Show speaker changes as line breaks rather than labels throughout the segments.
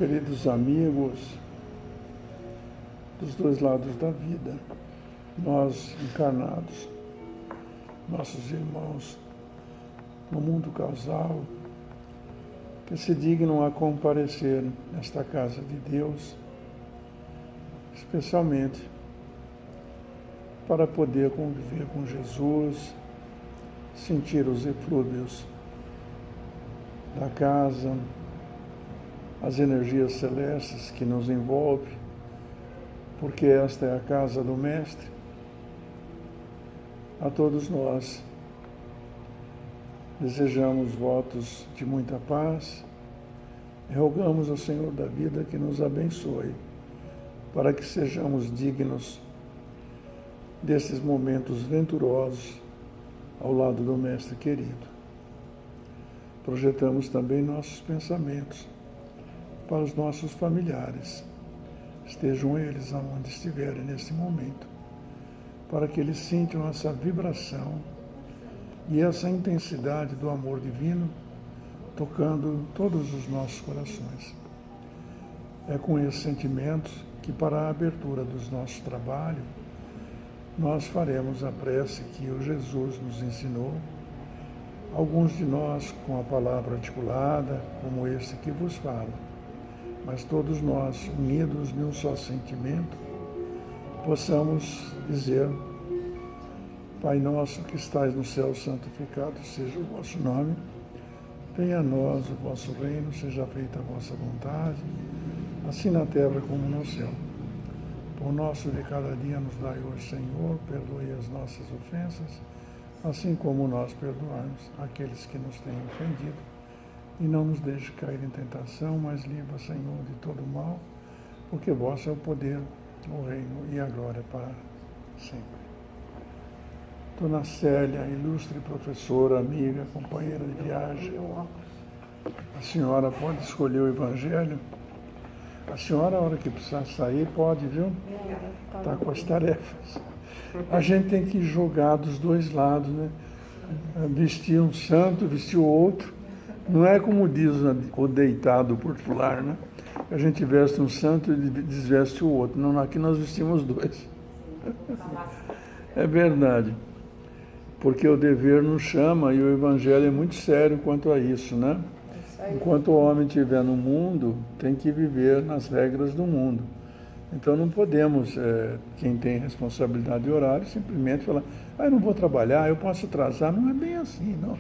queridos amigos dos dois lados da vida, nós encarnados, nossos irmãos no mundo causal, que se dignam a comparecer nesta casa de Deus, especialmente para poder conviver com Jesus, sentir os eflúvios da casa, as energias celestes que nos envolvem, porque esta é a casa do Mestre. A todos nós desejamos votos de muita paz e rogamos ao Senhor da vida que nos abençoe, para que sejamos dignos desses momentos venturosos ao lado do Mestre querido. Projetamos também nossos pensamentos para os nossos familiares, estejam eles aonde estiverem nesse momento, para que eles sintam essa vibração e essa intensidade do amor divino tocando todos os nossos corações. É com esses sentimentos que, para a abertura dos nossos trabalhos, nós faremos a prece que o Jesus nos ensinou, alguns de nós com a palavra articulada, como esse que vos fala, mas todos nós, unidos em um só sentimento, possamos dizer: Pai nosso que estais no céu, santificado seja o vosso nome, venha a nós o vosso reino, seja feita a vossa vontade, assim na terra como no céu. O nosso de cada dia nos dai hoje, Senhor, perdoe as nossas ofensas, assim como nós perdoamos aqueles que nos têm ofendido. E não nos deixe cair em tentação, mas livra, Senhor, de todo mal, porque vosso é o poder, o reino e a glória para sempre. Dona Célia, ilustre professora, amiga, companheira de viagem, a senhora pode escolher o Evangelho? A senhora, a hora que precisar sair, pode, viu? Está com as tarefas. A gente tem que jogar dos dois lados, né? Vestir um santo, vestir o outro. Não é como diz o deitado popular, né? A gente veste um santo e desveste o outro. Não, aqui nós vestimos dois. É verdade. Porque o dever nos chama e o Evangelho é muito sério quanto a isso, né? Enquanto o homem estiver no mundo, tem que viver nas regras do mundo. Então não podemos, quem tem responsabilidade de horário, simplesmente falar: eu não vou trabalhar, eu posso atrasar. Não é bem assim, não.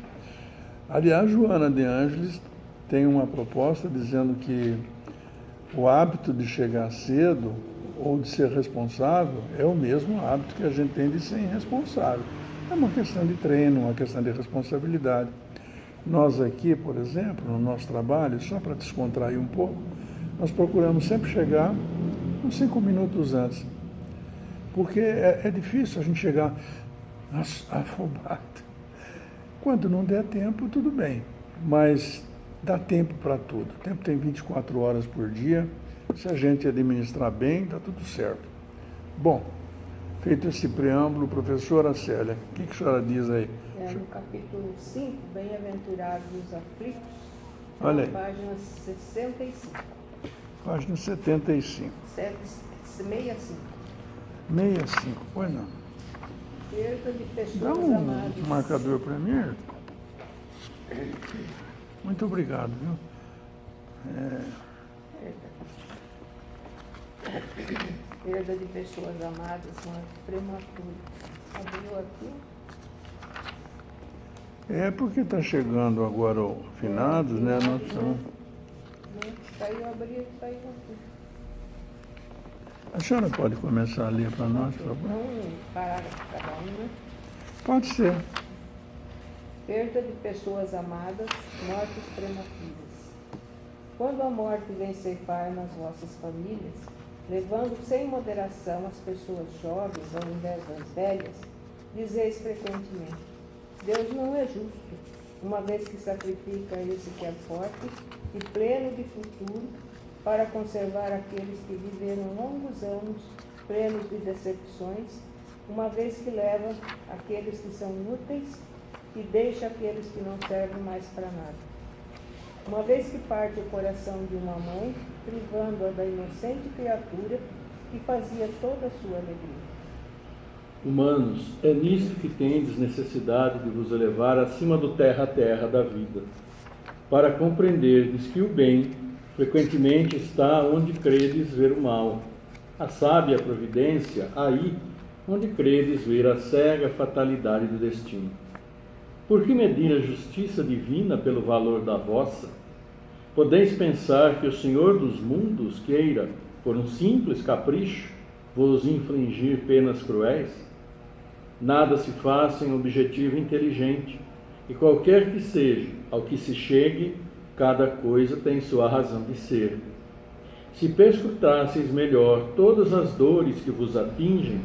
Aliás, Joana de Ângeles tem uma proposta dizendo que o hábito de chegar cedo ou de ser responsável é o mesmo hábito que a gente tem de ser irresponsável. É uma questão de treino, uma questão de responsabilidade. Nós aqui, por exemplo, no nosso trabalho, só para descontrair um pouco, nós procuramos sempre chegar uns 5 minutos antes. Porque é difícil a gente chegar afobado. Quando não der tempo, tudo bem. Mas dá tempo para tudo. O tempo tem 24 horas por dia. Se a gente administrar bem, está tudo certo. Bom, feito esse preâmbulo, professora Célia, o que a senhora diz aí?
No capítulo 5, Bem-aventurados os aflitos,
Olha aí.
Página 65.
Página 75.
65.
65, pois não.
Perda de
Dá
pessoas
um
amadas.
marcador para mim. Muito obrigado, viu?
Perda de pessoas amadas, morte prematura. Abriu aqui?
É porque está chegando agora o finados, né? Nós precisamos...
Saiu, abriu, saiu aqui.
A senhora pode começar a ler para nós, por favor?
Um parágrafo cada um, né?
Pode ser.
Perda de pessoas amadas, mortes prematuras. Quando a morte vem ceifar nas vossas famílias, levando sem moderação as pessoas jovens ao invés das velhas, dizeis frequentemente: Deus não é justo, uma vez que sacrifica esse que é forte e pleno de futuro, para conservar aqueles que viveram longos anos plenos de decepções, uma vez que leva aqueles que são inúteis e deixa aqueles que não servem mais para nada. uma vez que parte o coração de uma mãe, privando-a da inocente criatura que fazia toda a sua alegria.
Humanos, é nisto que tendes necessidade de vos elevar acima do terra a terra da vida, para compreenderdes que o bem frequentemente está onde credes ver o mal, a sábia providência aí onde credes ver a cega fatalidade do destino. Por que medir a justiça divina pelo valor da vossa? Podeis pensar que o Senhor dos mundos queira, por um simples capricho, vos infligir penas cruéis? Nada se faz sem objetivo inteligente, e qualquer que seja ao que se chegue, cada coisa tem sua razão de ser. Se perscrutasseis melhor todas as dores que vos atingem,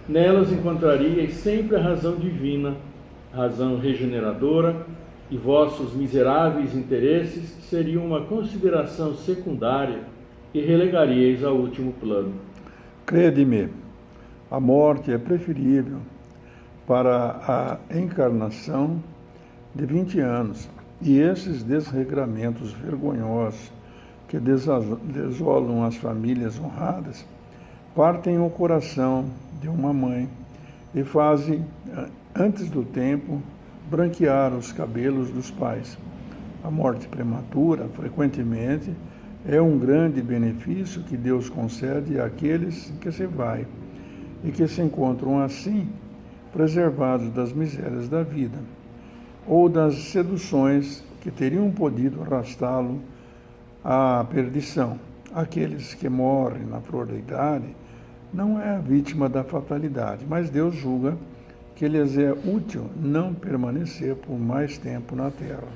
nelas encontraríeis sempre a razão divina, razão regeneradora, e vossos miseráveis interesses seriam uma consideração secundária e relegaríeis ao último plano.
Crede-me, a morte é preferível para a encarnação de 20 anos, e esses desregramentos vergonhosos que desolam as famílias honradas partem o coração de uma mãe e fazem, antes do tempo, branquear os cabelos dos pais. A morte prematura, frequentemente, é um grande benefício que Deus concede àqueles que se vai e que se encontram assim preservados das misérias da vida ou das seduções que teriam podido arrastá-lo à perdição. Aqueles que morrem na flor da idade não é a vítima da fatalidade, mas Deus julga que lhes é útil não permanecer por mais tempo na terra.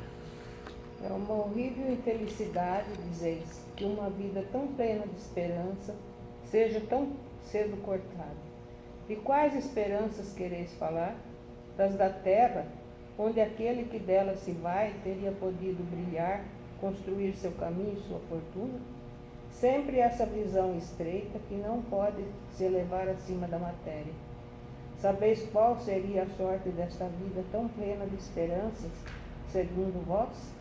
É uma horrível infelicidade, dizeis, que uma vida tão plena de esperança seja tão cedo cortada. De quais esperanças quereis falar? Das da terra, onde aquele que dela se vai teria podido brilhar, construir seu caminho e sua fortuna? Sempre essa visão estreita que não pode se elevar acima da matéria. Sabeis qual seria a sorte desta vida tão plena de esperanças, segundo vós?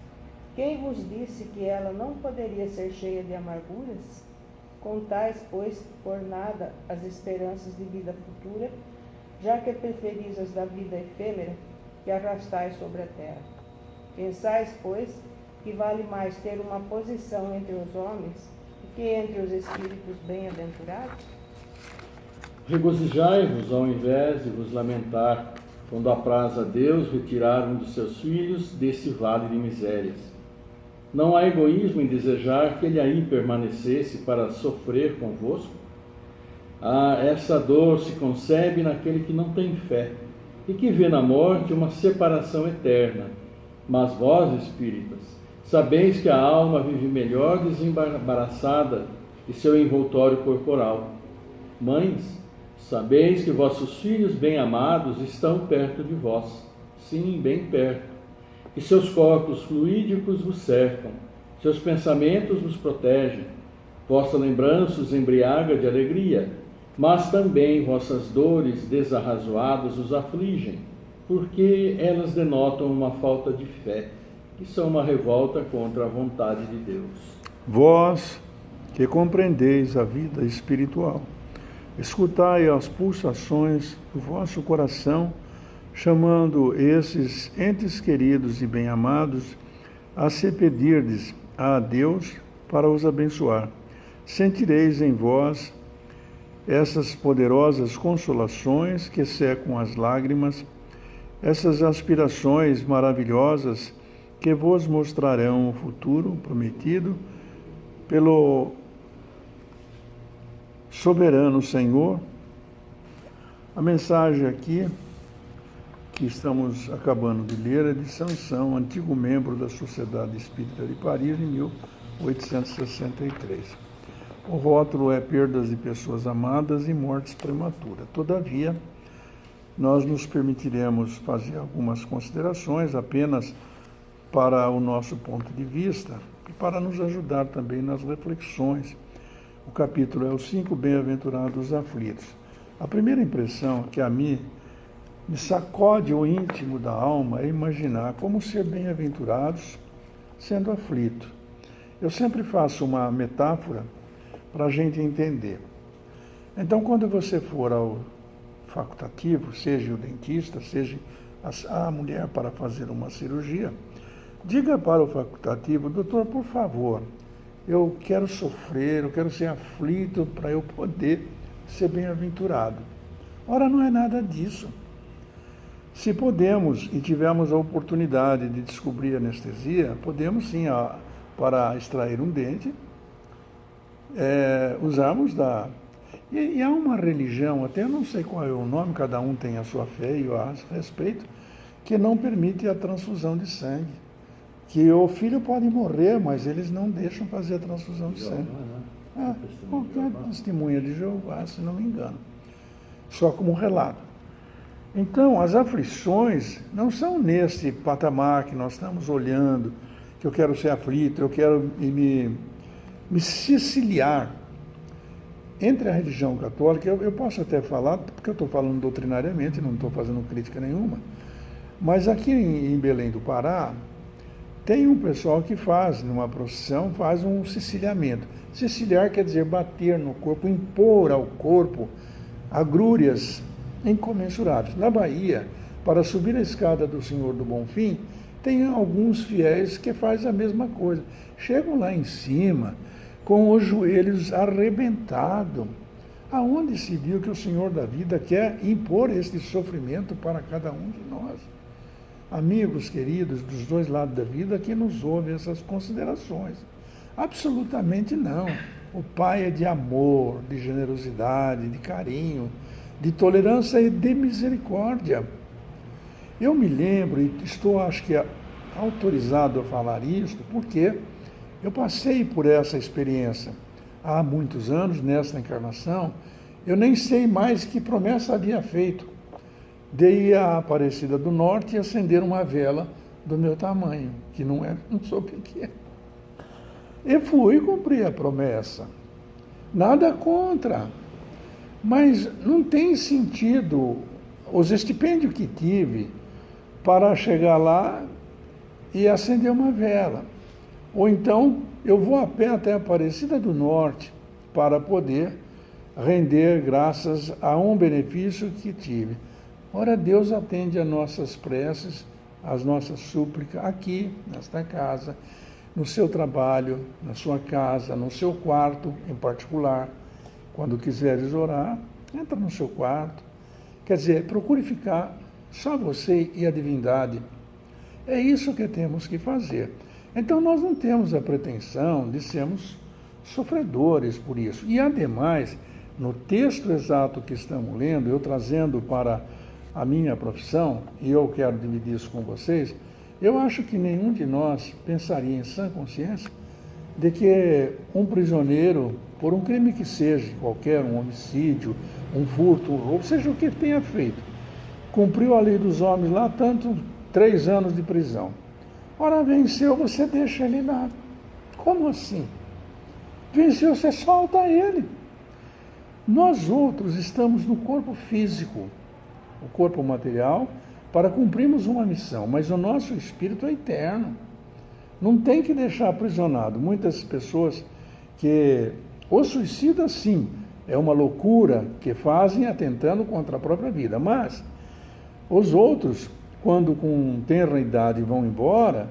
Quem vos disse que ela não poderia ser cheia de amarguras? Contais, pois, por nada as esperanças de vida futura, já que preferis as da vida efêmera que arrastais sobre a terra. Pensais, pois, que vale mais ter uma posição entre os homens do que entre os espíritos bem-aventurados?
Regozijai-vos ao invés de vos lamentar, quando apraz a Deus retirar um dos seus filhos desse vale de misérias. Não há egoísmo em desejar que ele aí permanecesse para sofrer convosco? Essa dor se concebe naquele que não tem fé e que vê na morte uma separação eterna. Mas vós, espíritas, sabeis que a alma vive melhor desembaraçada de seu envoltório corporal. Mães, sabeis que vossos filhos bem-amados estão perto de vós, sim, bem perto, e seus corpos fluídicos vos cercam, seus pensamentos vos protegem, vossa lembrança os embriaga de alegria, mas também vossas dores desarrazoadas os afligem, porque elas denotam uma falta de fé, e são uma revolta contra a vontade de Deus.
Vós, que compreendeis a vida espiritual, escutai as pulsações do vosso coração, chamando esses entes queridos e bem-amados a se pedirdes a Deus para os abençoar. Sentireis em vós essas poderosas consolações que secam as lágrimas, essas aspirações maravilhosas que vos mostrarão o futuro prometido pelo soberano Senhor. A mensagem aqui que estamos acabando de ler é de Sansão, antigo membro da Sociedade Espírita de Paris, em 1863. O rótulo é perdas de pessoas amadas e mortes prematuras. Todavia, nós nos permitiremos fazer algumas considerações apenas para o nosso ponto de vista e para nos ajudar também nas reflexões. O capítulo é os 5 bem-aventurados aflitos. A primeira impressão que a mim me sacode o íntimo da alma é imaginar como ser bem-aventurados sendo aflito. Eu sempre faço uma metáfora para a gente entender. Então, quando você for ao facultativo, seja o dentista, seja a mulher para fazer uma cirurgia, diga para o facultativo: doutor, por favor, eu quero sofrer, eu quero ser aflito para eu poder ser bem-aventurado. Ora, não é nada disso. Se podemos e tivermos a oportunidade de descobrir anestesia, podemos sim, para extrair um dente, usarmos da... E há uma religião, até eu não sei qual é o nome, cada um tem a sua fé e eu a respeito, que não permite a transfusão de sangue. Que o filho pode morrer, mas eles não deixam fazer a transfusão de sangue. Qualquer testemunha de Jeová, se não me engano. Só como relato. Então, as aflições não são nesse patamar que nós estamos olhando, que eu quero ser aflito, eu quero me siciliar. Entre a religião católica, eu posso até falar, porque eu estou falando doutrinariamente, não estou fazendo crítica nenhuma, mas aqui em Belém do Pará, tem um pessoal que faz, numa procissão, faz um siciliamento. Siciliar quer dizer bater no corpo, impor ao corpo agrúrias incomensuráveis. Na Bahia, para subir a escada do Senhor do Bonfim, tem alguns fiéis que fazem a mesma coisa. Chegam lá em cima, com os joelhos arrebentados. Aonde se viu que o Senhor da vida quer impor este sofrimento para cada um de nós? Amigos queridos dos dois lados da vida que nos ouvem essas considerações. Absolutamente não. O Pai é de amor, de generosidade, de carinho, de tolerância e de misericórdia. Eu me lembro, e estou, acho que, autorizado a falar isto, porque eu passei por essa experiência há muitos anos, nessa encarnação. Eu nem sei mais que promessa havia feito. Dei à Aparecida do Norte e acender uma vela do meu tamanho, que não sou pequeno. E fui cumprir a promessa. Nada contra. Mas não tem sentido os estipêndios que tive para chegar lá e acender uma vela. Ou então eu vou a pé até a Aparecida do Norte para poder render graças a um benefício que tive. Ora, Deus atende a nossas preces, as nossas súplicas aqui, nesta casa, no seu trabalho, na sua casa, no seu quarto em particular. Quando quiseres orar, entra no seu quarto. Quer dizer, procure ficar só você e a divindade. É isso que temos que fazer. Então, nós não temos a pretensão de sermos sofredores por isso. E, ademais, no texto exato que estamos lendo, eu trazendo para a minha profissão, e eu quero dividir isso com vocês, eu acho que nenhum de nós pensaria em sã consciência de que um prisioneiro, por um crime que seja, qualquer, um homicídio, um furto, um roubo, seja o que tenha feito, cumpriu a lei dos homens lá, 3 anos de prisão. Ora, venceu, você deixa ele lá. Como assim? Venceu, você solta ele. Nós outros estamos no corpo físico, o corpo material, para cumprirmos uma missão, mas o nosso espírito é eterno. Não tem que deixar aprisionado. Muitas pessoas que o suicida, sim, é uma loucura que fazem atentando contra a própria vida, mas os outros, quando com tenra idade vão embora,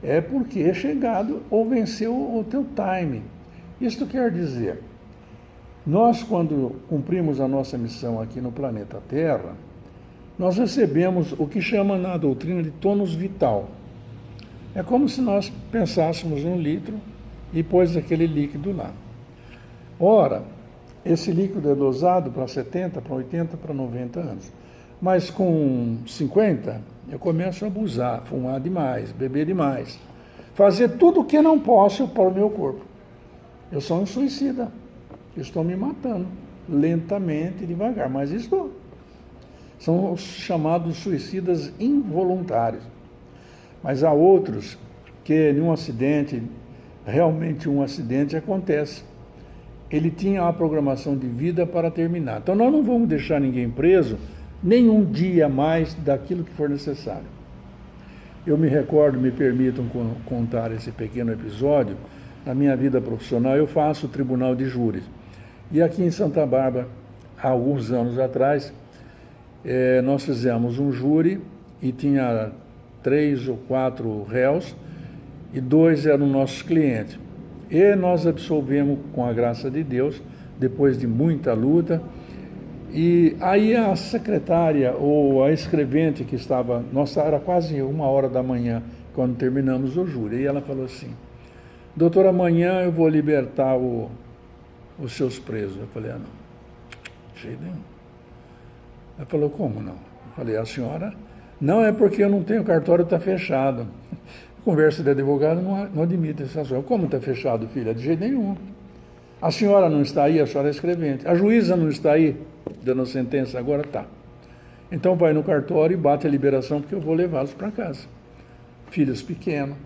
é porque é chegado ou venceu o teu time. Isto quer dizer, nós quando cumprimos a nossa missão aqui no planeta Terra, nós recebemos o que chama na doutrina de tônus vital. É como se nós pensássemos em 1 litro e pôs aquele líquido lá. Ora, esse líquido é dosado para 70, para 80, para 90 anos. Mas com 50, eu começo a abusar, fumar demais, beber demais, fazer tudo o que não posso para o meu corpo. Eu sou um suicida. Estou me matando, lentamente, devagar, mas estou. São os chamados suicidas involuntários. Mas há outros que, num acidente, realmente um acidente acontece. Ele tinha a programação de vida para terminar. Então, nós não vamos deixar ninguém preso nem um dia mais daquilo que for necessário. Eu me recordo, me permitam contar esse pequeno episódio. Na minha vida profissional, eu faço o tribunal de júris. E aqui em Santa Bárbara, há alguns anos atrás, nós fizemos um júri e tinha 3 ou 4 réus e 2 eram nossos clientes. E nós absolvemos com a graça de Deus, depois de muita luta. E aí a secretária ou a escrevente que estava, nossa, era quase 1h da manhã quando terminamos o júri, e ela falou assim: doutor, amanhã eu vou libertar os seus presos. Eu falei: não, de jeito nenhum. Ela falou: como não? Eu falei: a senhora, não é porque eu não tenho, o cartório está fechado. Conversa de advogado não admite essa coisa. Como está fechado, filha? De jeito nenhum. A senhora não está aí, a senhora é escrevente. A juíza não está aí, dando sentença, agora está. Então vai no cartório e bate a liberação, porque eu vou levá-los para casa. Filhos pequenos,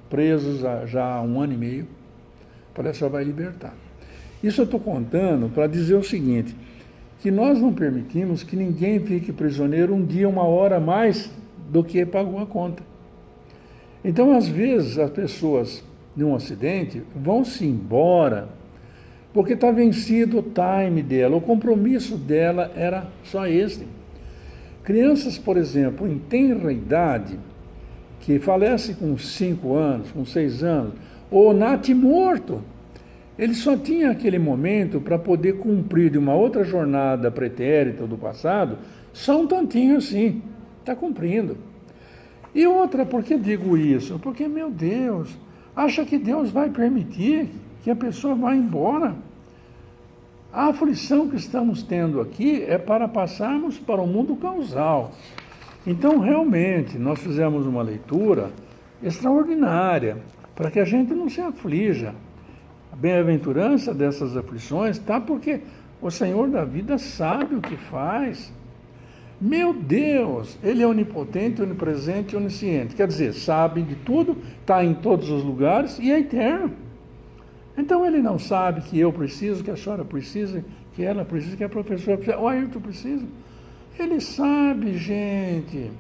presos já há 1 ano e meio. Falei: a senhora vai libertar. Isso eu estou contando para dizer o seguinte, que nós não permitimos que ninguém fique prisioneiro 1 dia, 1 hora mais do que pagou a conta. Então, às vezes, as pessoas, num acidente, vão-se embora porque está vencido o time dela, o compromisso dela era só este. Crianças, por exemplo, em tenra idade, que falecem com 5 anos, com 6 anos, ou natimorto, ele só tinha aquele momento para poder cumprir de uma outra jornada pretérita do passado, só um tantinho assim, está cumprindo. E outra, por que digo isso? Porque, meu Deus, acha que Deus vai permitir que a pessoa vá embora? A aflição que estamos tendo aqui é para passarmos para o mundo causal. Então, realmente, nós fizemos uma leitura extraordinária, para que a gente não se aflija. A bem-aventurança dessas aflições está porque o Senhor da vida sabe o que faz. Meu Deus, Ele é onipotente, onipresente e onisciente. Quer dizer, sabe de tudo, está em todos os lugares e é eterno. Então Ele não sabe que eu preciso, que a senhora precisa, que ela precisa, que a professora precisa, o Ayrton precisa. Ele sabe, gente.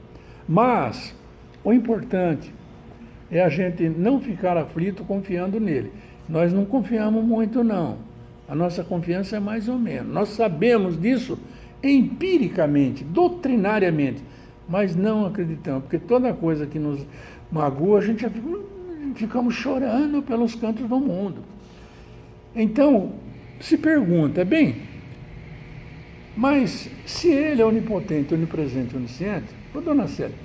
Mas o importante é a gente não ficar aflito confiando nele. Nós não confiamos muito, não. A nossa confiança é mais ou menos. Nós sabemos disso empiricamente, doutrinariamente, mas não acreditamos, porque toda coisa que nos magoa, a gente já ficamos chorando pelos cantos do mundo. Então, se pergunta, bem, mas se ele é onipotente, onipresente, onisciente, ô dona Célia,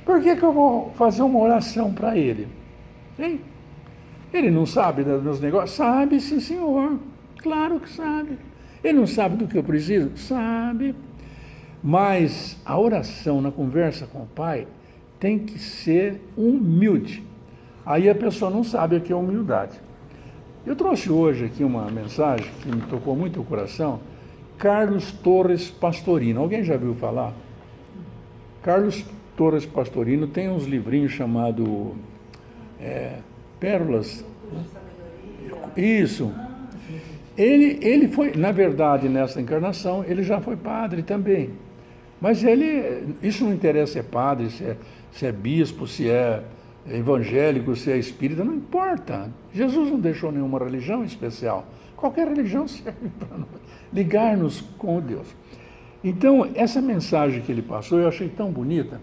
por que eu vou fazer uma oração para ele? Hein? Ele não sabe dos meus negócios? Sabe, sim, senhor, claro que sabe. Ele não sabe do que eu preciso? Sabe. Mas a oração na conversa com o Pai tem que ser humilde. Aí a pessoa não sabe o que é humildade. Eu trouxe hoje aqui uma mensagem que me tocou muito o coração. Carlos Torres Pastorino. Alguém já viu falar? Carlos Torres Pastorino tem uns livrinhos chamados Pérolas. Isso. Ele foi, na verdade, nessa encarnação, ele já foi padre também. Mas isso não interessa se é padre, se é bispo, se é evangélico, se é espírita, não importa. Jesus não deixou nenhuma religião especial. Qualquer religião serve para ligar-nos com Deus. Então, essa mensagem que ele passou, eu achei tão bonita,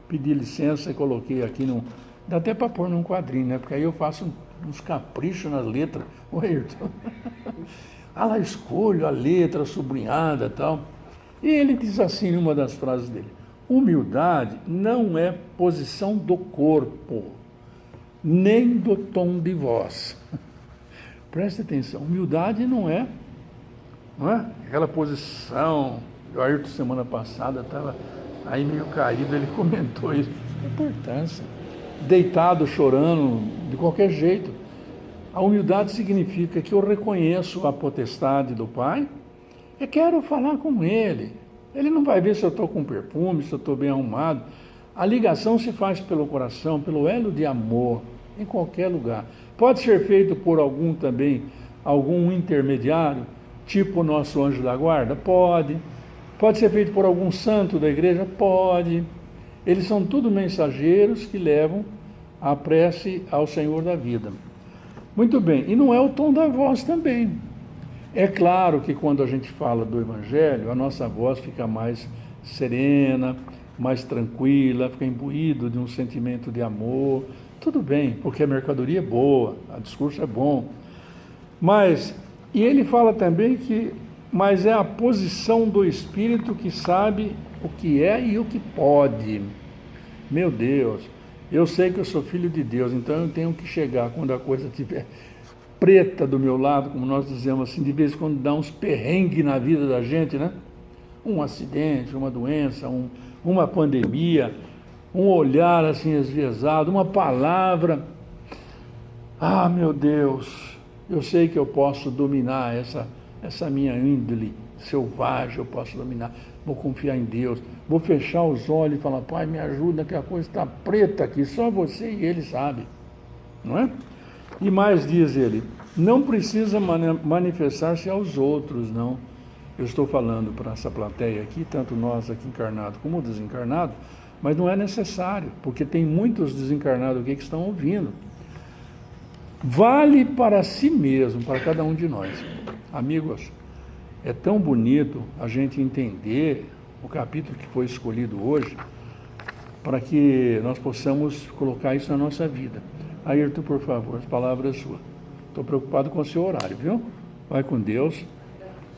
pedi licença e coloquei aqui, dá até para pôr num quadrinho, né? Porque aí eu faço uns caprichos nas letras. O Ayrton. Lá escolho a letra sublinhada e tal. E ele diz assim, numa das frases dele: humildade não é posição do corpo, nem do tom de voz. Preste atenção, humildade não é aquela posição. O Ayrton, semana passada, estava aí meio caído, ele comentou isso. A importância. Deitado, chorando, de qualquer jeito. A humildade significa que eu reconheço a potestade do Pai e quero falar com Ele. Ele não vai ver se eu estou com perfume, se eu estou bem arrumado. A ligação se faz pelo coração, pelo elo de amor, em qualquer lugar. Pode ser feito por algum intermediário, tipo o nosso anjo da guarda? Pode. Pode ser feito por algum santo da igreja? Pode. Eles são tudo mensageiros que levam a prece ao Senhor da vida. Muito bem, e não é o tom da voz também. É claro que quando a gente fala do Evangelho, a nossa voz fica mais serena, mais tranquila, fica imbuído de um sentimento de amor. Tudo bem, porque a mercadoria é boa, o discurso é bom. Mas, e ele fala também que, mas é a posição do Espírito que sabe o que é e o que pode. Meu Deus, eu sei que eu sou filho de Deus, então eu tenho que chegar quando a coisa estiver preta do meu lado, como nós dizemos assim, de vez em quando dá uns perrengues na vida da gente, né? Um acidente, uma doença, uma pandemia, um olhar assim esviesado, uma palavra. Ah, meu Deus, eu sei que eu posso dominar essa minha índole selvagem, eu posso dominar. Vou confiar em Deus, vou fechar os olhos e falar, Pai, me ajuda que a coisa está preta aqui, só você e Ele sabe, não é? E mais diz ele, não precisa manifestar-se aos outros, não. Eu estou falando para essa plateia aqui, tanto nós aqui encarnados como desencarnados, mas não é necessário, porque tem muitos desencarnados aqui que estão ouvindo. Vale para si mesmo, para cada um de nós. Amigos, é tão bonito a gente entender o capítulo que foi escolhido hoje, para que nós possamos colocar isso na nossa vida. Ayrton, por favor, as palavras suas. Estou preocupado com o seu horário, viu? Vai com Deus.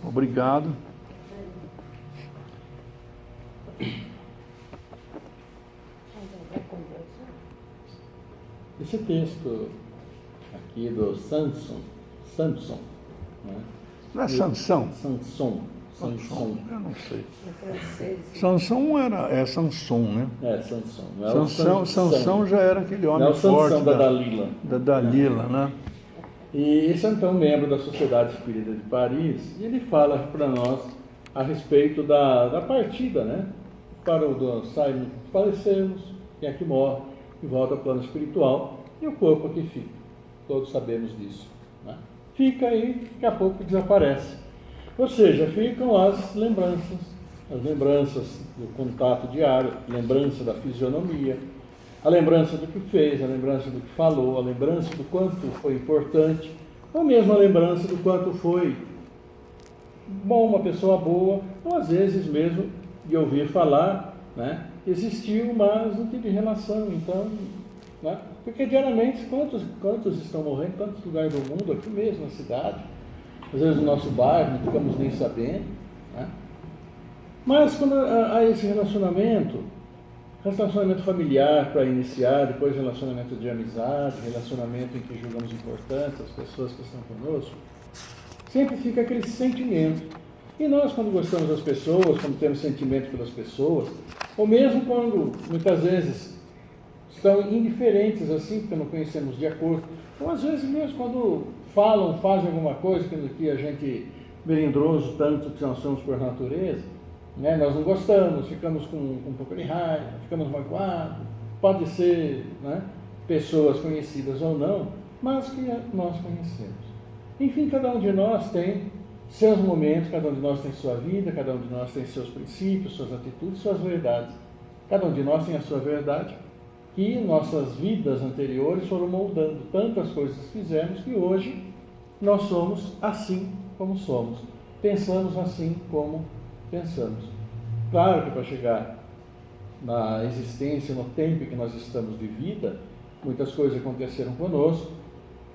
Obrigado.
Esse texto aqui do Samson, né?
Não é Sansão?
Samson.
Eu não sei.
Em francês.
Sansão é Samson, né?
É, Samson. Não é o
Sansão já era aquele homem
não é o
forte
Sansão da Dalila.
Da Dalila, né?
E esse é então um membro da Sociedade Espírita de Paris, e ele fala para nós a respeito da partida, né? Para o sairmos, falecemos, quem é que morre, e volta ao plano espiritual, e o corpo aqui fica. Todos sabemos disso, né? Fica aí, daqui a pouco desaparece. Ou seja, ficam as lembranças do contato diário, lembrança da fisionomia, a lembrança do que fez, a lembrança do que falou, a lembrança do quanto foi importante, ou mesmo a lembrança do quanto foi bom, uma pessoa boa, ou às vezes mesmo de ouvir falar, né? Existiu, mas não teve relação, então, né? Porque diariamente, quantos estão morrendo em tantos lugares do mundo, aqui mesmo na cidade, às vezes no nosso bairro, não ficamos nem sabendo, né? Mas quando há esse relacionamento familiar para iniciar, depois relacionamento de amizade, relacionamento em que julgamos importantes as pessoas que estão conosco, sempre fica aquele sentimento. E nós, quando gostamos das pessoas, quando temos sentimento pelas pessoas, ou mesmo quando, muitas vezes, estão indiferentes assim, porque não conhecemos de acordo, ou às vezes mesmo quando fazem alguma coisa que a gente, melindroso tanto que nós somos por natureza, né? Nós não gostamos, ficamos com um pouco de raiva, ficamos magoados, pode ser, né, pessoas conhecidas ou não, mas que nós conhecemos. Enfim, cada um de nós tem seus momentos, cada um de nós tem sua vida, cada um de nós tem seus princípios, suas atitudes, suas verdades. Cada um de nós tem a sua verdade, que nossas vidas anteriores foram moldando tantas coisas que fizemos que hoje nós somos assim como somos, pensamos assim como pensamos. Claro que para chegar na existência, no tempo em que nós estamos de vida, muitas coisas aconteceram conosco,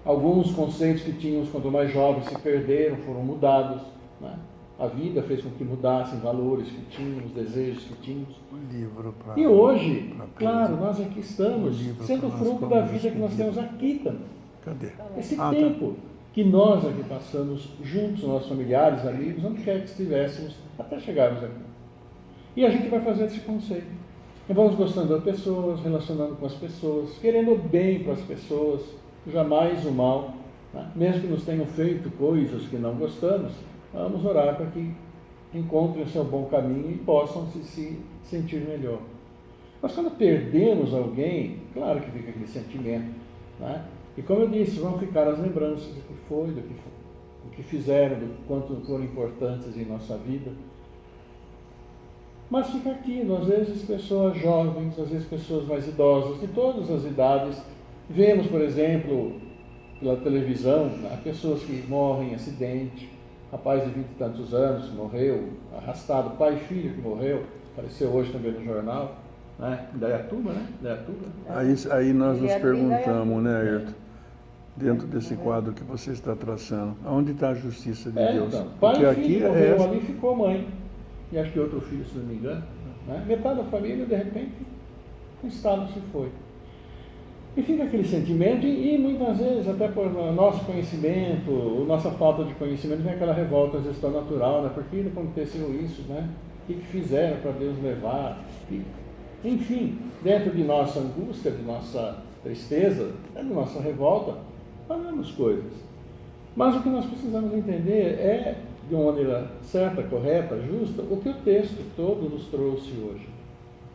alguns conceitos que tínhamos quando mais jovens se perderam, foram mudados, né? A vida fez com que mudassem valores que tínhamos, desejos que tínhamos. E hoje, claro, nós aqui estamos, sendo fruto da vida que nós temos aqui também.
Cadê?
Esse tempo que nós aqui passamos juntos, nossos familiares, amigos, onde quer que estivéssemos, até chegarmos aqui. E a gente vai fazer esse conceito. E vamos gostando das pessoas, relacionando com as pessoas, querendo o bem para as pessoas, jamais o mal, né? Mesmo que nos tenham feito coisas que não gostamos, vamos orar para que encontrem o seu bom caminho e possam se sentir melhor. Mas quando perdemos alguém, claro que fica aquele sentimento, né? E como eu disse, vão ficar as lembranças do que foi, do que fizeram, do quanto foram importantes em nossa vida. Mas fica aqui, às vezes pessoas jovens, às vezes pessoas mais idosas, de todas as idades. Vemos, por exemplo, pela televisão, pessoas que morrem em acidente, rapaz de 20 e tantos anos morreu, arrastado, pai e filho que morreu, apareceu hoje também no jornal, né? Indaiatuba, né? Indaiatuba.
Aí nós nos perguntamos, né, Ayrton, dentro desse quadro que você está traçando, onde está a justiça de Deus?
Então, pai
Porque
e
aqui
filho morreu,
é
ali ficou mãe, e acho que outro filho, se não me engano, né? Metade da família, de repente, o Estado se foi. E fica aquele sentimento, e muitas vezes, até por nosso conhecimento, ou nossa falta de conhecimento, vem aquela revolta à gestão natural, né? Por que aconteceu isso, né? O que fizeram para Deus levar? Enfim, dentro de nossa angústia, de nossa tristeza, de nossa revolta, falamos coisas. Mas o que nós precisamos entender é, de uma maneira certa, correta, justa, o que o texto todo nos trouxe hoje.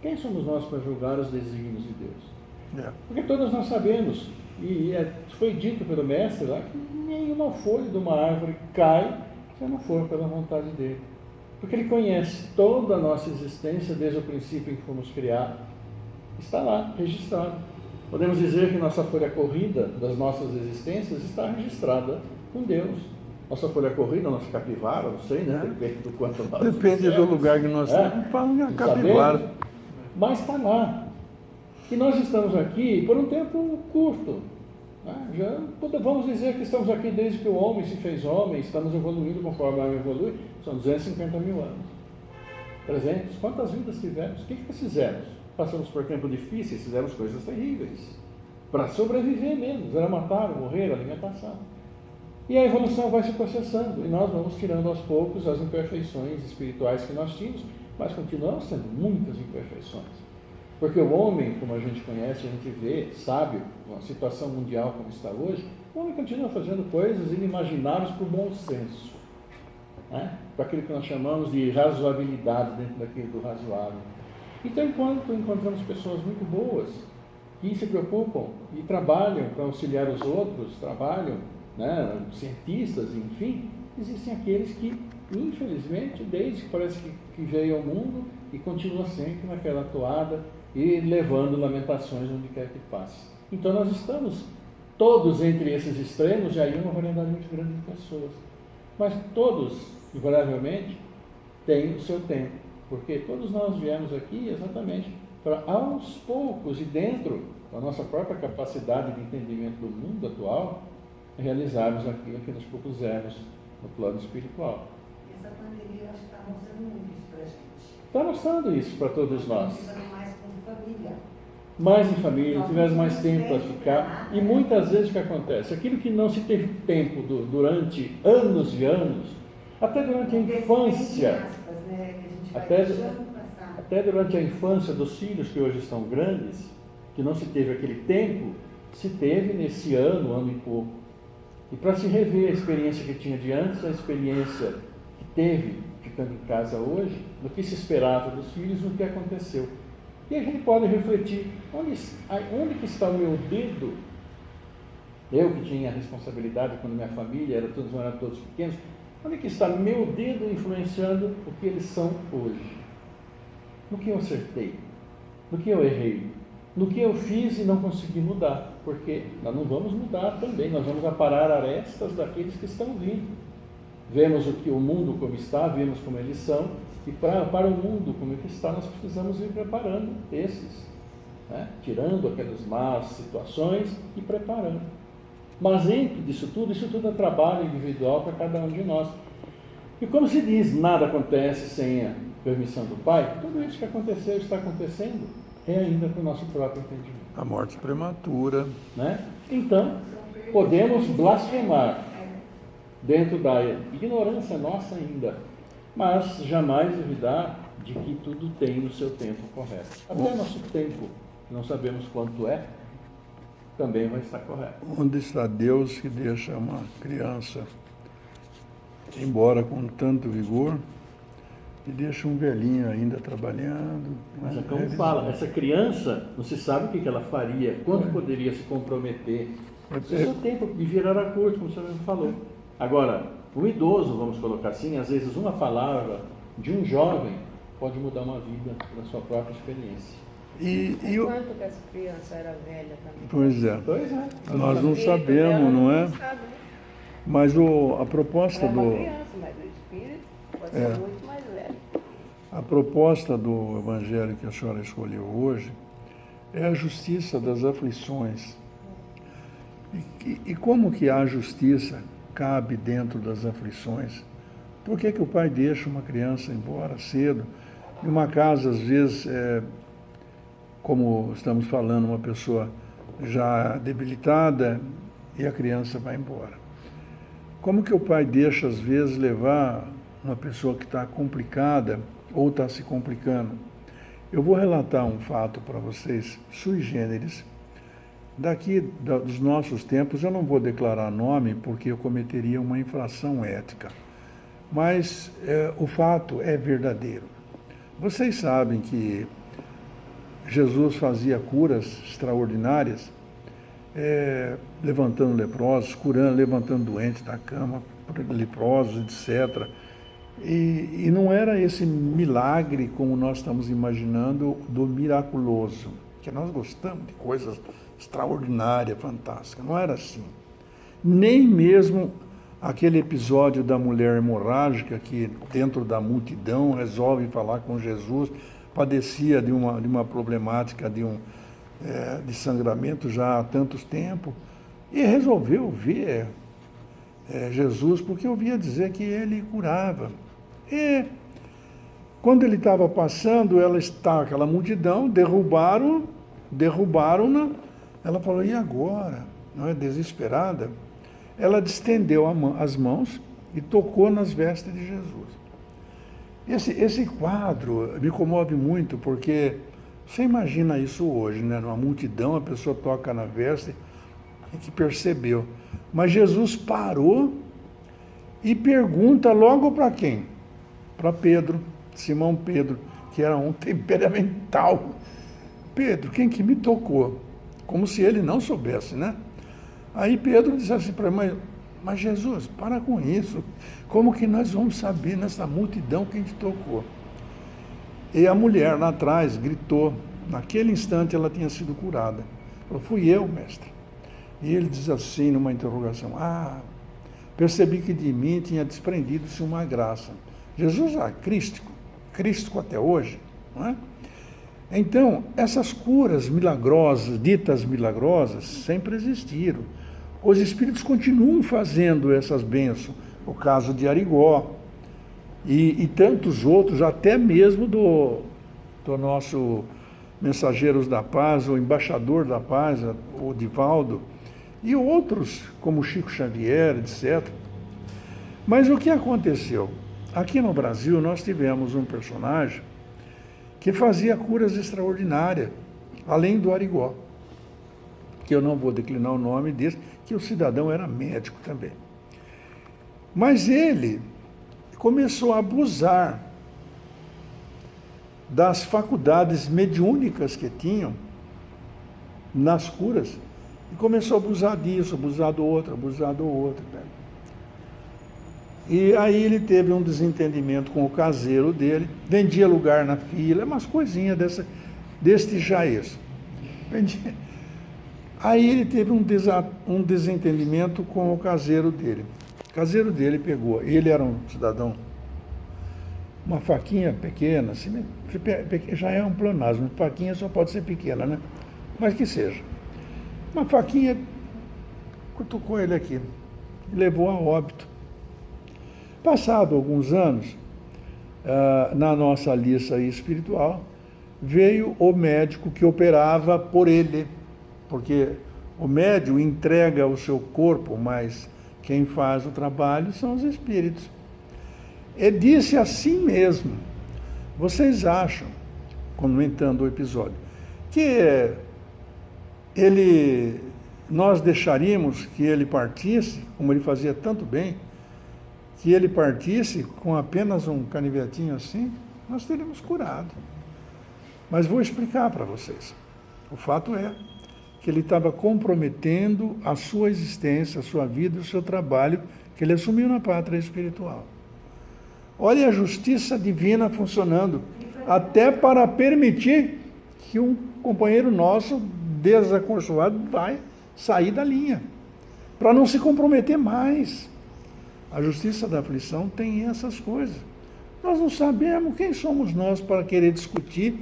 Quem somos nós para julgar os desígnios de Deus? Porque todos nós sabemos, e foi dito pelo mestre lá, que nenhuma folha de uma árvore cai se não for pela vontade dele. Porque ele conhece toda a nossa existência desde o princípio em que fomos criados. Está lá, registrado. Podemos dizer que nossa folha corrida das nossas existências está registrada com Deus. Nossa folha corrida, nossa capivara, não sei, né? Depende do quanto nós
depende do lugar que nós estamos. Fala a capivara.
Mas está lá. E nós estamos aqui por um tempo curto. Já vamos dizer que estamos aqui desde que o homem se fez homem, estamos evoluindo conforme o homem evolui, são 250 mil anos. 300. Quantas vidas tivemos? O que fizemos? Passamos por tempos difíceis, fizemos coisas terríveis. Para sobreviver mesmo. Era matar, morrer, alimentação. E a evolução vai se processando, e nós vamos tirando aos poucos as imperfeições espirituais que nós tínhamos, mas continuamos tendo muitas imperfeições. Porque o homem, como a gente conhece, a gente vê, sábio, uma situação mundial como está hoje, o homem continua fazendo coisas inimagináveis por bom senso, né? Para aquilo que nós chamamos de razoabilidade dentro daquilo do razoável. Então, enquanto encontramos pessoas muito boas, que se preocupam e trabalham para auxiliar os outros, trabalham, né, cientistas, enfim, existem aqueles que, infelizmente, desde que parece que veio ao mundo e continua sempre naquela toada e levando lamentações onde quer que passe. Então nós estamos todos entre esses extremos, e aí uma variedade muito grande de pessoas. Mas todos, invariavelmente, têm o seu tempo, porque todos nós viemos aqui exatamente para, aos poucos e dentro da nossa própria capacidade de entendimento do mundo atual, realizarmos aquilo que nós propusemos no plano espiritual.
Essa pandemia, eu acho que está mostrando muito isso para a gente.
Está mostrando isso para todos nós.
Estamos mais como família.
Mais em família, tivemos mais tempo para ficar. E muitas vezes o que acontece? Aquilo que não se teve tempo durante anos e anos, até durante a infância, até durante a infância dos filhos que hoje estão grandes, que não se teve aquele tempo, se teve nesse ano e pouco. E para se rever a experiência que tinha de antes, a experiência que teve ficando em casa hoje, do que se esperava dos filhos, no que aconteceu. E a gente pode refletir, onde que está o meu dedo? Eu que tinha a responsabilidade quando minha família eram todos pequenos, onde que está meu dedo influenciando o que eles são hoje? No que eu acertei? No que eu errei? No que eu fiz e não consegui mudar? Porque nós não vamos mudar também, nós vamos aparar arestas daqueles que estão vindo. Vemos o mundo como está, vemos como eles são, e para o mundo como ele está, nós precisamos ir preparando esses, né? Tirando aquelas más situações e preparando. Mas dentro disso tudo é trabalho individual para cada um de nós. E como se diz, nada acontece sem a permissão do Pai, tudo isso que aconteceu, está acontecendo, é ainda para o nosso próprio entendimento.
A morte prematura.
Né? Então, podemos blasfemar dentro da ignorância nossa ainda, mas jamais duvidar de que tudo tem no seu tempo correto. Até nosso tempo, não sabemos quanto é, também vai estar correto.
Onde está Deus que deixa uma criança embora com tanto vigor e deixa um velhinho ainda trabalhando?
Mas é como fala, essa criança, não se sabe o que ela faria, quanto poderia se comprometer. O seu tempo de virar a curto, como o senhor mesmo falou. Agora, o idoso, vamos colocar assim, às vezes uma palavra de um jovem pode mudar uma vida na sua própria experiência.
Quanto que essa criança era velha também?
Pois é.
Pois é.
Nós não
Espírito dela
sabemos, não é?
sabe, né?
Mas a proposta
Ela é uma
do...
criança, mas o espírito pode ser muito mais velho.
A proposta do evangelho que a senhora escolheu hoje é a justiça das aflições. E como que a justiça cabe dentro das aflições? Por que que o pai deixa uma criança embora cedo? Em uma casa, às vezes, como estamos falando, uma pessoa já debilitada e a criança vai embora. Como que o pai deixa, às vezes, levar uma pessoa que está complicada ou está se complicando? Eu vou relatar um fato para vocês, sui generis. Daqui dos nossos tempos, eu não vou declarar nome porque eu cometeria uma infração ética. Mas o fato é verdadeiro. Vocês sabem que Jesus fazia curas extraordinárias, levantando leprosos, curando, levantando doentes da cama, leprosos, etc. E não era esse milagre como nós estamos imaginando do miraculoso, que nós gostamos de coisas extraordinárias, fantásticas. Não era assim. Nem mesmo aquele episódio da mulher hemorrágica que dentro da multidão resolve falar com Jesus, padecia de uma problemática de sangramento já há tantos tempos, e resolveu ver Jesus porque ouvia dizer que ele curava. E quando ele estava passando, ela estava, aquela multidão, derrubaram-na, ela falou, e agora? Não é? Desesperada. Ela distendeu as mãos e tocou nas vestes de Jesus. Esse quadro me comove muito, porque você imagina isso hoje, né? Numa multidão, a pessoa toca na veste e que percebeu. Mas Jesus parou e pergunta logo para quem? Para Pedro, Simão Pedro, que era um temperamental. Pedro, quem que me tocou? Como se ele não soubesse, né? Aí Pedro disse assim para ele, mas Jesus, para com isso. Como que nós vamos saber nessa multidão quem te tocou? E a mulher lá atrás gritou. Naquele instante ela tinha sido curada. Falou, fui eu, mestre. E ele diz assim, numa interrogação, percebi que de mim tinha desprendido-se uma graça. Jesus era crístico até hoje, não é? Então, essas curas milagrosas, ditas milagrosas, sempre existiram. Os espíritos continuam fazendo essas bênçãos. O caso de Arigó e tantos outros, até mesmo do nosso Mensageiros da Paz, o Embaixador da Paz, o Divaldo, e outros, como Chico Xavier, etc. Mas o que aconteceu? Aqui no Brasil nós tivemos um personagem que fazia curas extraordinárias, além do Arigó, que eu não vou declinar o nome desse, que o cidadão era médico também. Mas ele começou a abusar das faculdades mediúnicas que tinham nas curas, e começou a abusar disso, abusar do outro. Né? E aí ele teve um desentendimento com o caseiro dele, vendia lugar na fila, umas coisinhas deste jaez. Aí ele teve um desentendimento com o caseiro dele. O caseiro dele pegou, ele era um cidadão, uma faquinha pequena, assim, já é um pleonasmo, faquinha só pode ser pequena, né? Mas que seja. Uma faquinha cutucou ele aqui, levou a óbito. Passado alguns anos, na nossa lista espiritual, veio o médico que operava por ele, porque o médium entrega o seu corpo, mas quem faz o trabalho são os espíritos. E disse assim mesmo, vocês acham, comentando o episódio, que nós deixaríamos que ele partisse, como ele fazia tanto bem, que ele partisse com apenas um canivetinho assim, nós teríamos curado. Mas vou explicar para vocês. O fato é que ele estava comprometendo a sua existência, a sua vida e o seu trabalho que ele assumiu na pátria espiritual. Olha a justiça divina funcionando.
E
até para permitir que um companheiro nosso desacorçoado vai sair da linha, para não se comprometer mais. A justiça da aflição tem essas coisas. Nós não sabemos quem somos nós para querer discutir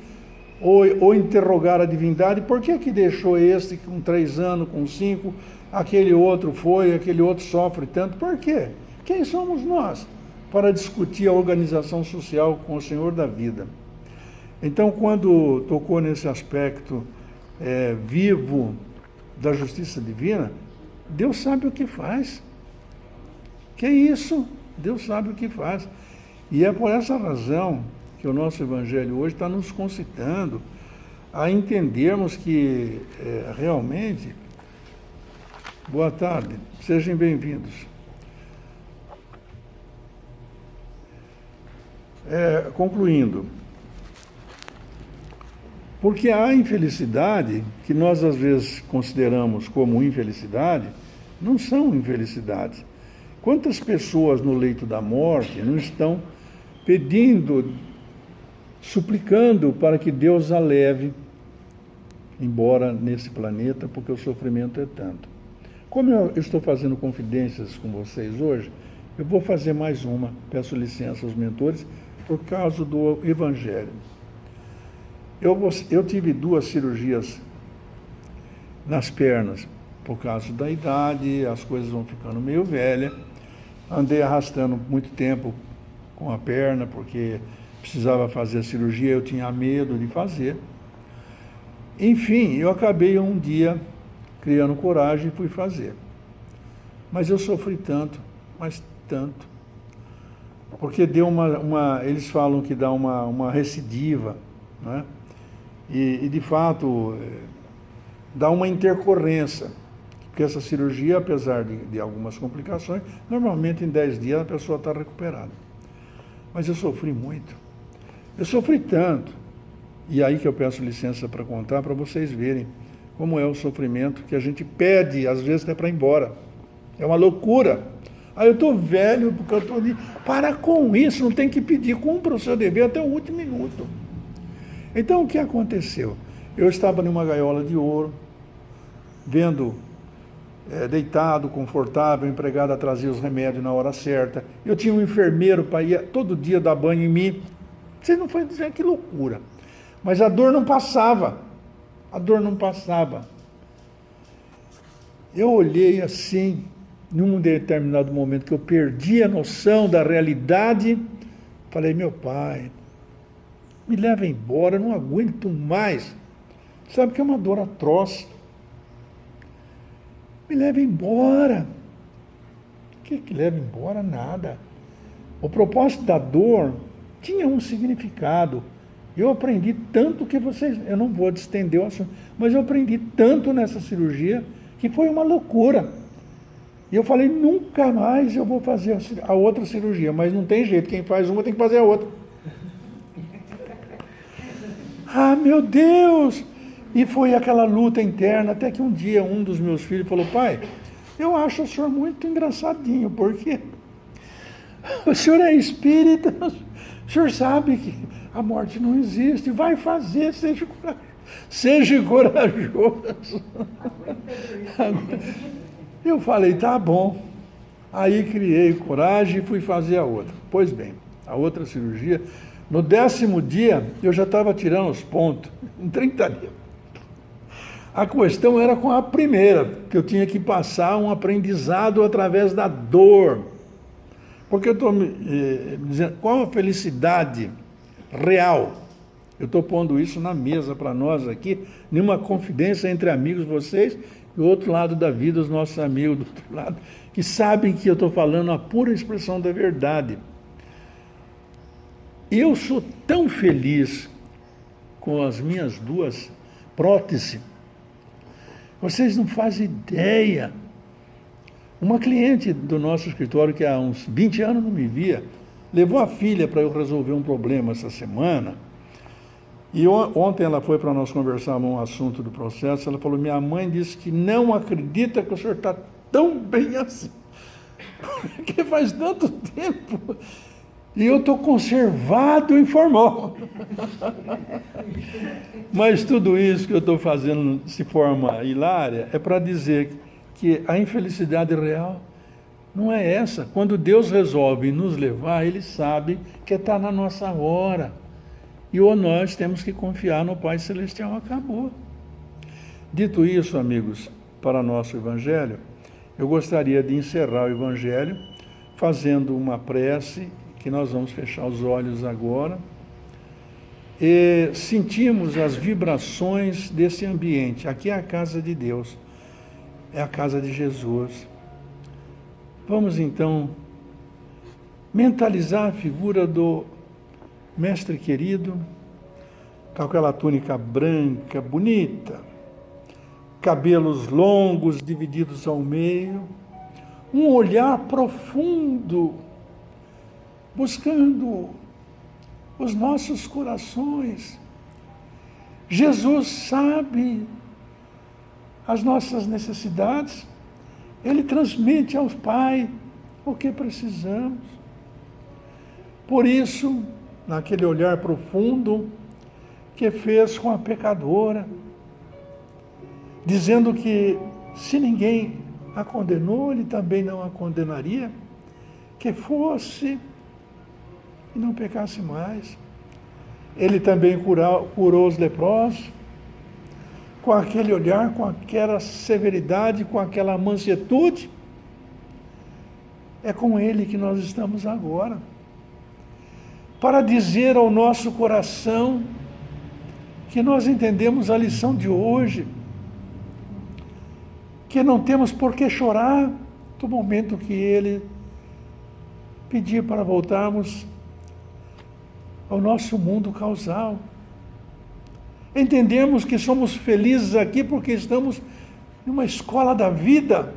ou interrogar a divindade. Por que deixou esse com 3 anos, com 5, aquele outro foi, aquele outro sofre tanto? Por quê? Quem somos nós para discutir a organização social com o Senhor da vida? Então, quando tocou nesse aspecto vivo da justiça divina, Deus sabe o que faz. Que é isso? Deus sabe o que faz. E é por essa razão que o nosso Evangelho hoje está nos concitando a entendermos que realmente... Boa tarde, sejam bem-vindos. Concluindo, porque a infelicidade, que nós às vezes consideramos como infelicidade, não são infelicidades. Quantas pessoas no leito da morte não estão pedindo, suplicando para que Deus a leve embora nesse planeta, porque o sofrimento é tanto. Como eu estou fazendo confidências com vocês hoje, eu vou fazer mais uma, peço licença aos mentores, por causa do Evangelho. Eu tive 2 cirurgias nas pernas, por causa da idade, as coisas vão ficando meio velhas. Andei arrastando muito tempo com a perna, porque precisava fazer a cirurgia, eu tinha medo de fazer. Enfim, eu acabei um dia criando coragem e fui fazer. Mas eu sofri tanto, mas tanto. Porque deu eles falam que dá uma recidiva, né? E de fato, dá uma intercorrência. Porque essa cirurgia, apesar de algumas complicações, normalmente em 10 dias a pessoa está recuperada. Mas eu sofri muito. Eu sofri tanto. E aí que eu peço licença para contar, para vocês verem como é o sofrimento que a gente pede, às vezes até para ir embora. É uma loucura. Aí eu estou velho, porque eu estou ali. Para com isso, não tem que pedir, cumpra o seu dever até o último minuto. Então, o que aconteceu? Eu estava numa gaiola de ouro, vendo, deitado, confortável, a empregada trazia os remédios na hora certa. Eu tinha um enfermeiro para ir todo dia dar banho em mim. Você não foi dizer que loucura. Mas a dor não passava. A dor não passava. Eu olhei assim, num determinado momento que eu perdi a noção da realidade, falei, meu Pai, me leva embora, eu não aguento mais. Sabe que é uma dor atroz. Me leva embora. O que leva embora? Nada. O propósito da dor tinha um significado. Eu aprendi tanto que eu não vou distender o assunto, mas eu aprendi tanto nessa cirurgia que foi uma loucura. E eu falei, nunca mais eu vou fazer a outra cirurgia, mas não tem jeito, quem faz uma tem que fazer a outra. Ah, meu Deus! E foi aquela luta interna, até que um dia um dos meus filhos falou, pai, eu acho o senhor muito engraçadinho, porque o senhor é espírita, o senhor sabe que a morte não existe, vai fazer, seja corajoso. Eu falei, tá bom. Aí criei coragem e fui fazer a outra. Pois bem, a outra cirurgia, no 10º dia, eu já estava tirando os pontos, em 30 dias. A questão era com a primeira, que eu tinha que passar um aprendizado através da dor. Porque eu estou dizendo, qual a felicidade real? Eu estou pondo isso na mesa para nós aqui, numa confidência entre amigos, vocês, e o outro lado da vida, os nossos amigos do outro lado, que sabem que eu estou falando a pura expressão da verdade. Eu sou tão feliz com as minhas 2 próteses, vocês não fazem ideia. Uma cliente do nosso escritório, que há uns 20 anos não me via, levou a filha para eu resolver um problema essa semana. E ontem ela foi para nós conversarmos um assunto do processo. Ela falou, minha mãe disse que não acredita que o senhor está tão bem assim. Porque faz tanto tempo. E eu estou conservado em formol. Mas tudo isso que eu estou fazendo de forma hilária é para dizer que a infelicidade real não é essa. Quando Deus resolve nos levar, Ele sabe que está na nossa hora. E ou nós temos que confiar no Pai Celestial. Acabou. Dito isso, amigos, para nosso Evangelho, eu gostaria de encerrar o Evangelho fazendo uma prece, que nós vamos fechar os olhos agora, e sentimos as vibrações desse ambiente. Aqui é a casa de Deus, é a casa de Jesus. Vamos então mentalizar a figura do Mestre querido, com aquela túnica branca, bonita, cabelos longos divididos ao meio, um olhar profundo, buscando os nossos corações. Jesus sabe as nossas necessidades, Ele transmite ao Pai o que precisamos. Por isso, naquele olhar profundo que fez com a pecadora, dizendo que se ninguém a condenou, Ele também não a condenaria, que fosse e não pecasse mais. Ele também curou os leprosos, com aquele olhar, com aquela severidade, com aquela mansietude. É com Ele que nós estamos agora, para dizer ao nosso coração que nós entendemos a lição de hoje, que não temos por que chorar do momento que Ele pedir para voltarmos ao nosso mundo causal. Entendemos que somos felizes aqui porque estamos numa escola da vida,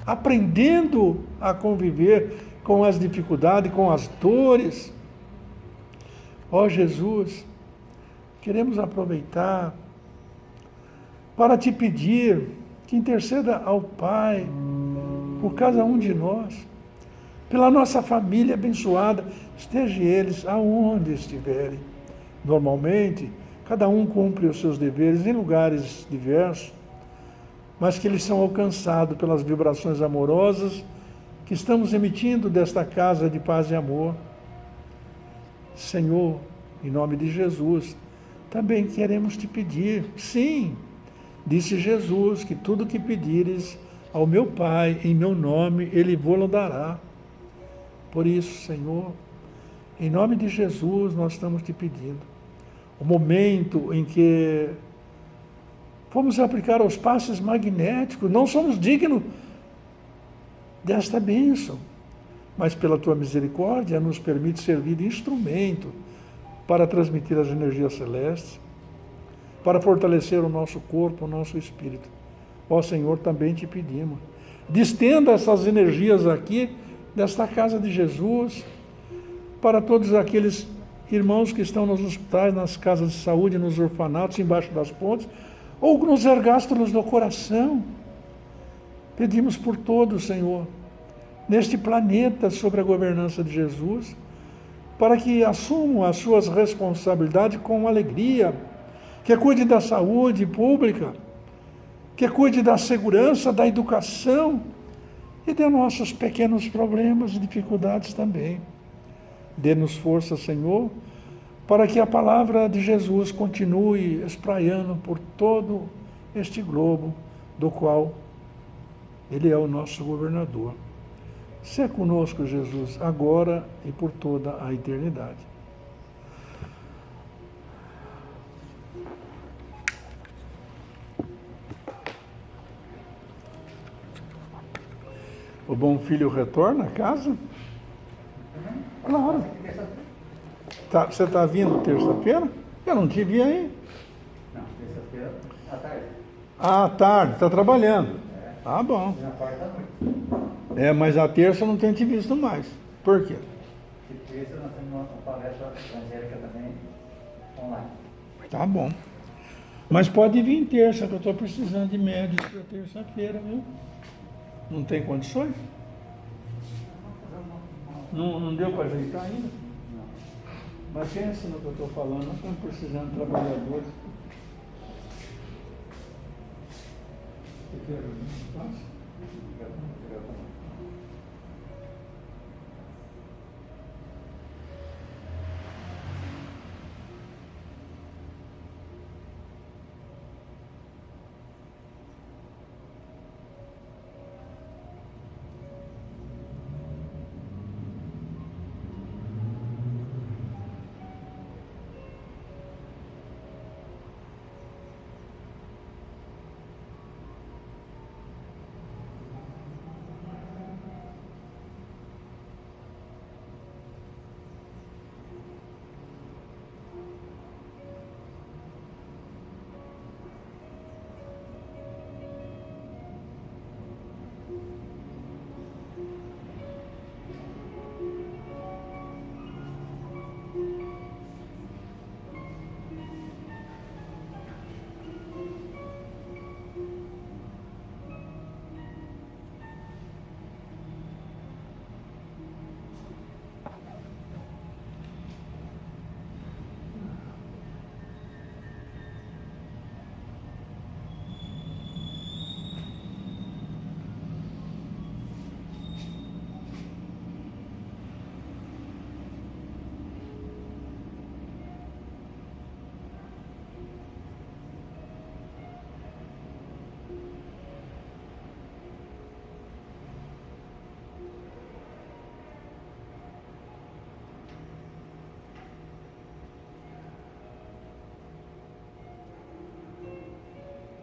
aprendendo a conviver com as dificuldades, com as dores. Ó Jesus, queremos aproveitar para te pedir que interceda ao Pai por cada um de nós, pela nossa família abençoada, esteja eles aonde estiverem. Normalmente, cada um cumpre os seus deveres em lugares diversos, mas que eles são alcançados pelas vibrações amorosas que estamos emitindo desta casa de paz e amor. Senhor, em nome de Jesus, também queremos te pedir, sim, disse Jesus, que tudo que pedires ao meu Pai, em meu nome, Ele vos dará. Por isso, Senhor, em nome de Jesus, nós estamos te pedindo. O momento em que fomos aplicar os passes magnéticos, não somos dignos desta bênção, mas pela tua misericórdia nos permite servir de instrumento para transmitir as energias celestes, para fortalecer o nosso corpo, o nosso espírito. Ó Senhor, também te pedimos, distenda essas energias aqui, desta casa de Jesus, para todos aqueles irmãos que estão nos hospitais, nas casas de saúde, nos orfanatos, embaixo das pontes, ou nos ergástulos do coração. Pedimos por todos, Senhor, neste planeta, sob a governança de Jesus, para que assumam as suas responsabilidades com alegria, que cuide da saúde pública, que cuide da segurança, da educação e de nossos pequenos problemas e dificuldades também. Dê-nos força, Senhor, para que a palavra de Jesus continue espraiando por todo este globo, do qual Ele é o nosso governador. Sê conosco, Jesus, agora e por toda a eternidade. O bom filho retorna a casa? Claro. Você está vindo terça-feira? Eu não te vi aí.
Não, terça-feira à tarde.
À tarde, está trabalhando. Ah, bom.
Na quarta da noite.
É, mas a terça eu não tenho te visto mais. Por quê?
E terça nós temos uma palestra evangélica também online.
Tá bom. Mas pode vir terça, que eu estou precisando de médicos para terça-feira, viu? Não tem condições?
Não deu para ajeitar ainda?
Não.
Mas pensa no que eu estou falando, nós estamos precisando de trabalhadores. Você quer? Passa?